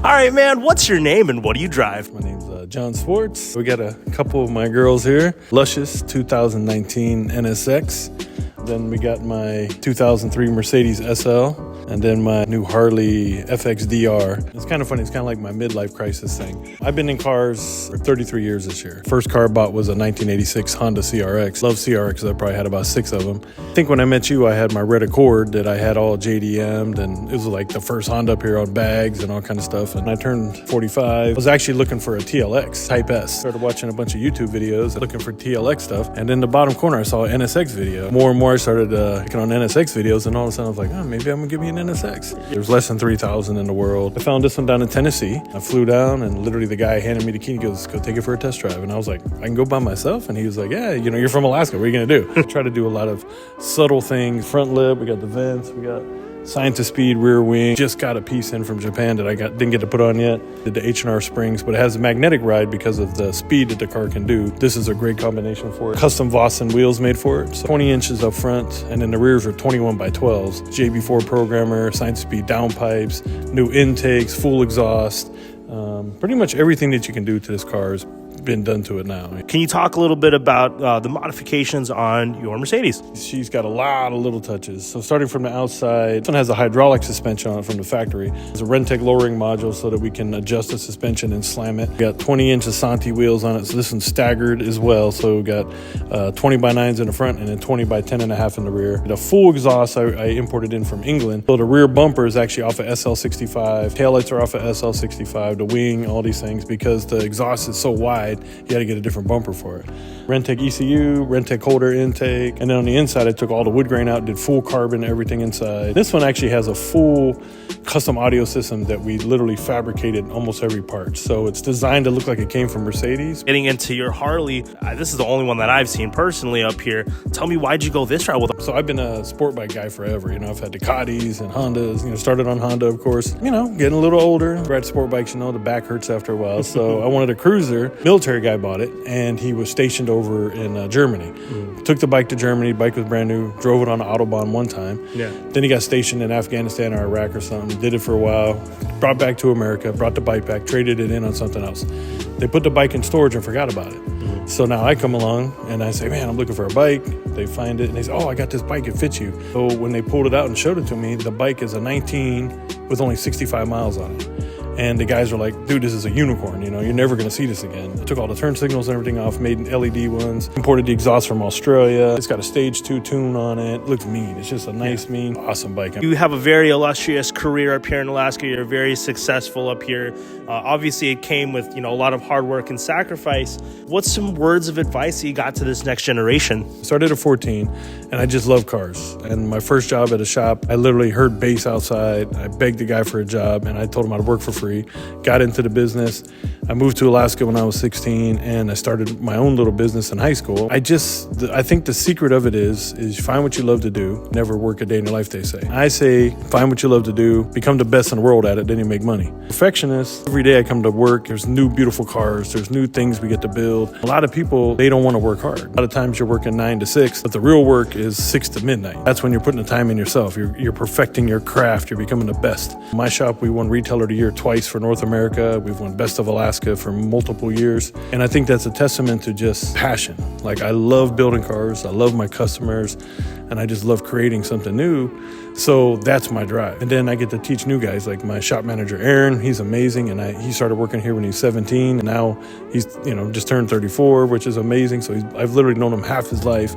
All right, man, what's your name and what do you drive? My name's John Swartz. We got a couple of my girls here. Luscious 2019 NSX. Then we got my 2003 Mercedes SL. And then my new Harley FXDR. It's kind of funny. It's kind of like my midlife crisis thing. I've been in cars for 33 years this year. First car I bought was a 1986 Honda CRX. Love CRXs. I probably had about 6 of them. I think when I met you, I had my red Accord that I had all JDM'd, and it was like the first Honda up here on bags and all kind of stuff. And I turned 45. I was actually looking for a TLX Type S. Started watching a bunch of YouTube videos looking for TLX stuff. And in the bottom corner, I saw an NSX video. More and more I started looking on NSX videos, and all of a sudden I was like, oh, maybe I'm gonna give me an NSX. There's less than 3,000 in the world. I found this one down in Tennessee. I flew down, and literally the guy handed me the key. He goes, go take it for a test drive. And I was like, I can go by myself? And he was like, yeah, you know, you're from Alaska. What are you gonna do? I try to do a lot of subtle things. Front lip, we got the vents, we got Science Speed rear wing. Just got a piece in from Japan that I didn't get to put on yet. Did the H&R springs, but it has a magnetic ride because of the speed that the car can do. This is a great combination for it. Custom Vossen wheels made for it. So 20 inches up front, and then the rears are 21 by 12s. JB4 programmer, Science Speed downpipes, new intakes, full exhaust. Pretty much everything that you can do to this car is been done to it now. Can you talk a little bit about the modifications on your Mercedes? She's got a lot of little touches. So starting from the outside, this one has a hydraulic suspension on it from the factory. It's a Rentec lowering module so that we can adjust the suspension and slam it. We got 20-inch Asante wheels on it, so this one's staggered as well. So we got 20 by 9s in the front and then 20 by 10.5 in the rear. The full exhaust I imported in from England. So the rear bumper is actually off of SL65. Taillights are off of SL65. The wing, all these things, because the exhaust is so wide, you got to get a different bumper for it. Rentec ECU, Rentec holder intake, and then on the inside I took all the wood grain out, did full carbon, everything inside. This one actually has a full custom audio system that we literally fabricated almost every part. So it's designed to look like it came from Mercedes. Getting into your Harley, this is the only one that I've seen personally up here. Tell me, why'd you go this route with them? So I've been a sport bike guy forever. You know, I've had Ducatis and Hondas, you know, started on Honda, of course. You know, getting a little older, ride sport bikes, you know, the back hurts after a while. So I wanted a cruiser. Military guy bought it, and he was stationed over in Germany. Took the bike to Germany. Bike was brand new. Drove it on the Autobahn one time. Yeah. Then he got stationed in Afghanistan or Iraq or something. Did it for a while. Brought back to America. Brought the bike back. Traded it in on something else. They put the bike in storage and forgot about it. So now I come along and I say, man, I'm looking for a bike. They find it and they say, oh, I got this bike. It fits you. So when they pulled it out and showed it to me, the bike is a 19 with only 65 miles on it. And the guys were like, dude, this is a unicorn. You know, you're never going to see this again. I took all the turn signals and everything off, made LED ones, imported the exhaust from Australia. It's got a stage 2 tune on it. Looks mean. It's just a nice, mean, awesome bike. You have a very illustrious career up here in Alaska. You're very successful up here. Obviously, it came with, you know, a lot of hard work and sacrifice. What's some words of advice that you got to this next generation? Started at 14, and I just love cars. And my first job at a shop, I literally heard bass outside. I begged the guy for a job, and I told him I'd work for free. Got into the business. I moved to Alaska when I was 16, and I started my own little business in high school. I think the secret of it is find what you love to do. Never work a day in your life, they say. I say find what you love to do, become the best in the world at it, then you make money. Perfectionist, every day I come to work, there's new beautiful cars, there's new things we get to build. A lot of people, they don't want to work hard. A lot of times you're working 9 to 6, but the real work is 6 to midnight. That's when you're putting the time in yourself. You're perfecting your craft, you're becoming the best. In my shop, we won Retailer of the Year twice for North America. We've won Best of Alaska for multiple years. And I think that's a testament to just passion. Like, I love building cars, I love my customers, and I just love creating something new. So that's my drive. And then I get to teach new guys, like my shop manager, Aaron. He's amazing. And he started working here when he was 17. And now he's, you know, just turned 34, which is amazing. So I've literally known him half his life.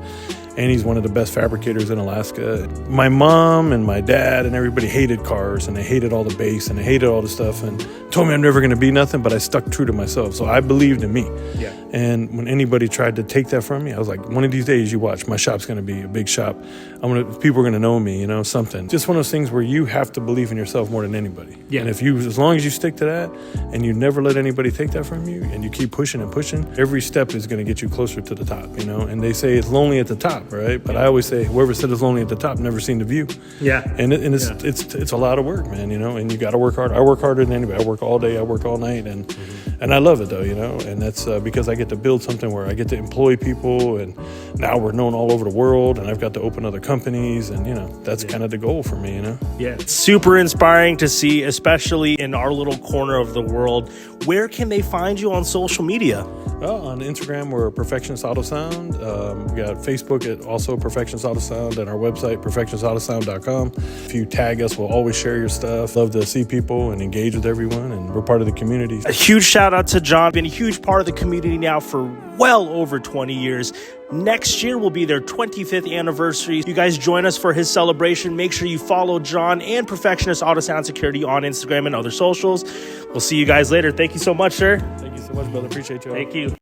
And he's one of the best fabricators in Alaska. My mom and my dad and everybody hated cars, and they hated all the bass, and they hated all the stuff, and told me I'm never going to be nothing, but I stuck true to myself. So I believed in me. Yeah. And when anybody tried to take that from me, I was like, one of these days you watch, my shop's going to be a big shop. People are going to know me, you know, something. Just one of those things where you have to believe in yourself more than anybody. Yeah. And as long as you stick to that, and you never let anybody take that from you, and you keep pushing and pushing, every step is going to get you closer to the top, you know. And they say it's lonely at the top, right? But I always say, whoever said it's lonely at the top never seen the view. Yeah. And it's a lot of work, man, you know, and you got to work hard. I work harder than anybody. I work all day, I work all night, and And I love it though, and that's because I get to build something where I get to employ people, and now we're known all over the world, and I've got to open other companies, and that's kind of the goal for me. Yeah, it's super inspiring to see, especially in our little corner of the world. Where can they find you on social media? Well, on Instagram, we're Perfectionist Auto Sound. We got Facebook at also Perfectionist Auto Sound, and our website, perfectionistautosound.com. If you tag us, we'll always share your stuff. Love to see people and engage with everyone, and we're part of the community. A huge shout out to John. Been a huge part of the community now for well over 20 years. Next year will be their 25th anniversary. You guys join us for his celebration. Make sure you follow John and Perfectionist Auto Sound Security on Instagram and other socials. We'll see you guys later. Thank you so much, sir. Thank you so much, brother. Appreciate you all. Thank you.